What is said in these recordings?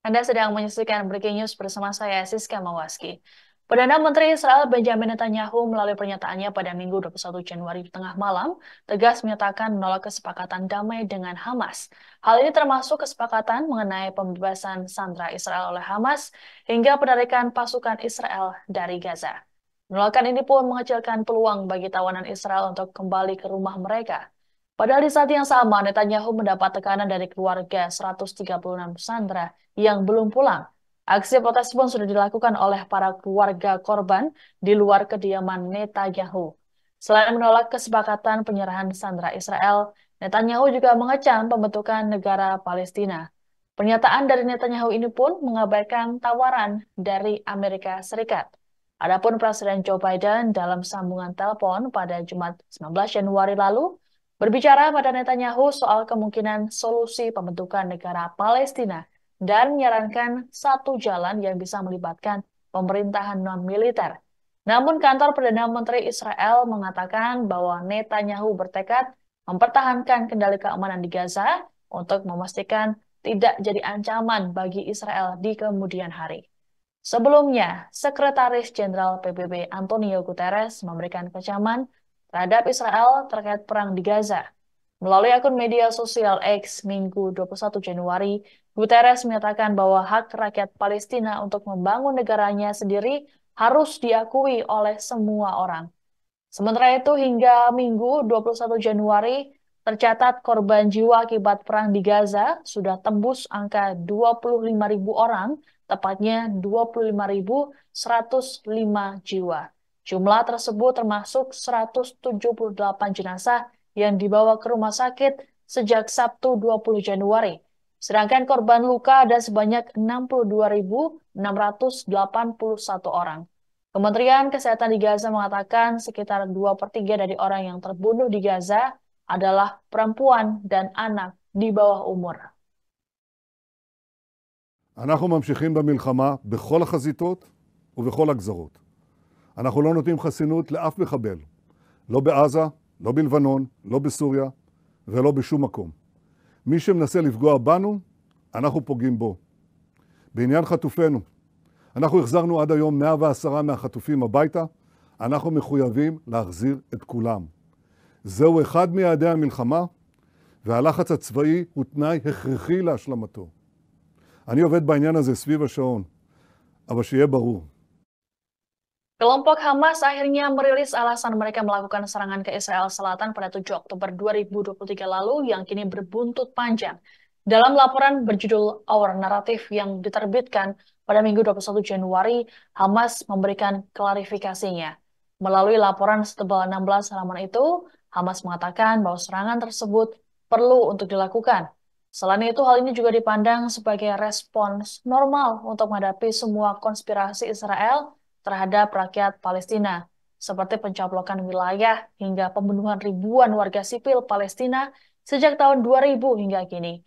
Anda sedang menyaksikan Breaking News bersama saya, Siska Mawaski. Perdana Menteri Israel Benjamin Netanyahu melalui pernyataannya pada Minggu 21 Januari tengah malam, tegas menyatakan menolak kesepakatan damai dengan Hamas. Hal ini termasuk kesepakatan mengenai pembebasan sandera Israel oleh Hamas hingga penarikan pasukan Israel dari Gaza. Penolakan ini pun mengecilkan peluang bagi tawanan Israel untuk kembali ke rumah mereka. Padahal di saat yang sama, Netanyahu mendapat tekanan dari keluarga 136 sandera yang belum pulang. Aksi protes pun sudah dilakukan oleh para keluarga korban di luar kediaman Netanyahu. Selain menolak kesepakatan penyerahan sandera Israel, Netanyahu juga mengecam pembentukan negara Palestina. Pernyataan dari Netanyahu ini pun mengabaikan tawaran dari Amerika Serikat. Adapun Presiden Joe Biden dalam sambungan telepon pada Jumat 19 Januari lalu berbicara pada Netanyahu soal kemungkinan solusi pembentukan negara Palestina dan menyarankan satu jalan yang bisa melibatkan pemerintahan non-militer. Namun kantor Perdana Menteri Israel mengatakan bahwa Netanyahu bertekad mempertahankan kendali keamanan di Gaza untuk memastikan tidak jadi ancaman bagi Israel di kemudian hari. Sebelumnya, Sekretaris Jenderal PBB Antonio Guterres memberikan kecaman terhadap Israel terkait perang di Gaza. Melalui akun media sosial X Minggu 21 Januari, Guterres menyatakan bahwa hak rakyat Palestina untuk membangun negaranya sendiri harus diakui oleh semua orang. Sementara itu, hingga Minggu 21 Januari, tercatat korban jiwa akibat perang di Gaza sudah tembus angka 25.000 orang, tepatnya 25.105 jiwa. Jumlah tersebut termasuk 178 jenazah yang dibawa ke rumah sakit sejak Sabtu 20 Januari. Sedangkan korban luka ada sebanyak 62.681 orang. Kementerian Kesehatan di Gaza mengatakan sekitar 2/3 dari orang yang terbunuh di Gaza adalah perempuan dan anak di bawah umur. אנחנו ממשיכים במלחמה בכל החזיתות ובכל הגזרות. אנחנו לא נותנים חסינות לאף מחבל, לא בעזה, לא בלבנון, לא בסוריה ולא בשום מקום. מי שמנסה לפגוע בנו, אנחנו פוגעים בו. בעניין חטופינו, אנחנו החזרנו עד היום 110 מהחטופים הביתה, אנחנו מחויבים להחזיר את כולם. זהו אחד מיעדי המלחמה, והלחץ הצבאי הוא תנאי הכרחי להשלמתו. אני עובד בעניין הזה סביב השעון, אבל שיהיה ברור. Kelompok Hamas akhirnya merilis alasan mereka melakukan serangan ke Israel Selatan pada 7 Oktober 2023 lalu yang kini berbuntut panjang. Dalam laporan berjudul Our Narrative yang diterbitkan pada Minggu 21 Januari, Hamas memberikan klarifikasinya. Melalui laporan setebal 16 halaman itu, Hamas mengatakan bahwa serangan tersebut perlu untuk dilakukan. Selain itu, hal ini juga dipandang sebagai respons normal untuk menghadapi semua konspirasi Israel terhadap rakyat Palestina, seperti pencaplokan wilayah hingga pembunuhan ribuan warga sipil Palestina sejak tahun 2000 hingga kini.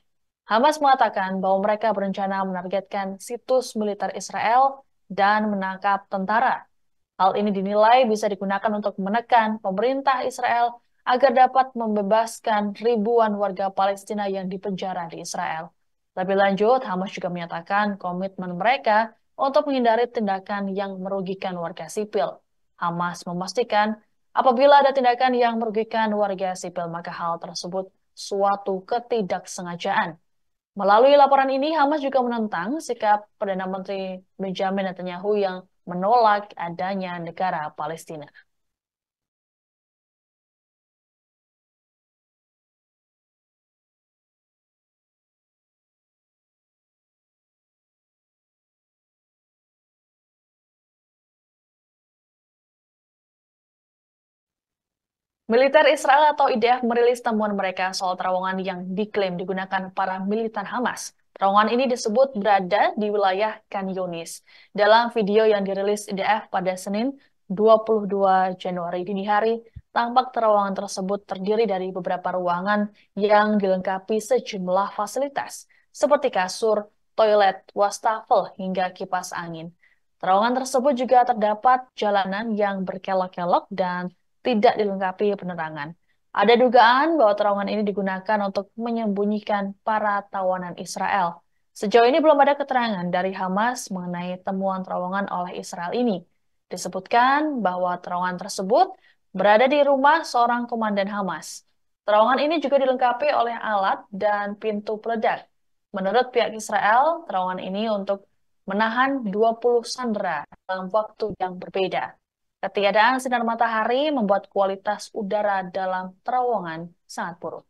Hamas mengatakan bahwa mereka berencana menargetkan situs militer Israel dan menangkap tentara. Hal ini dinilai bisa digunakan untuk menekan pemerintah Israel agar dapat membebaskan ribuan warga Palestina yang dipenjara di Israel. Lebih lanjut, Hamas juga menyatakan komitmen mereka untuk menghindari tindakan yang merugikan warga sipil. Hamas memastikan apabila ada tindakan yang merugikan warga sipil, maka hal tersebut suatu ketidaksengajaan. Melalui laporan ini, Hamas juga menentang sikap Perdana Menteri Benjamin Netanyahu yang menolak adanya negara Palestina. Militer Israel atau IDF merilis temuan mereka soal terowongan yang diklaim digunakan para militan Hamas. Terowongan ini disebut berada di wilayah Khan Yunis. Dalam video yang dirilis IDF pada Senin 22 Januari dini hari, tampak terowongan tersebut terdiri dari beberapa ruangan yang dilengkapi sejumlah fasilitas, seperti kasur, toilet, wastafel, hingga kipas angin. Terowongan tersebut juga terdapat jalanan yang berkelok-kelok dan tidak dilengkapi penerangan. Ada dugaan bahwa terowongan ini digunakan untuk menyembunyikan para tawanan Israel. Sejauh ini belum ada keterangan dari Hamas mengenai temuan terowongan oleh Israel ini. Disebutkan bahwa terowongan tersebut berada di rumah seorang komandan Hamas. Terowongan ini juga dilengkapi oleh alat dan pintu peledak. Menurut pihak Israel, terowongan ini untuk menahan 20 sandera dalam waktu yang berbeda. Ketiadaan sinar matahari membuat kualitas udara dalam terowongan sangat buruk.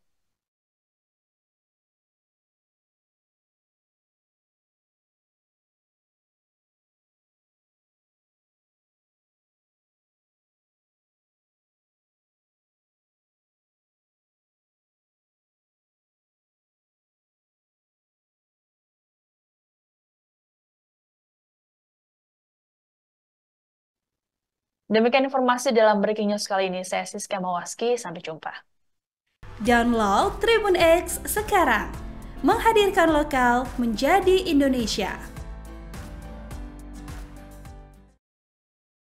Demikian informasi dalam Breaking News kali ini. Saya Siska Mawaski, sampai jumpa. Download Tribun X sekarang, menghadirkan lokal menjadi Indonesia.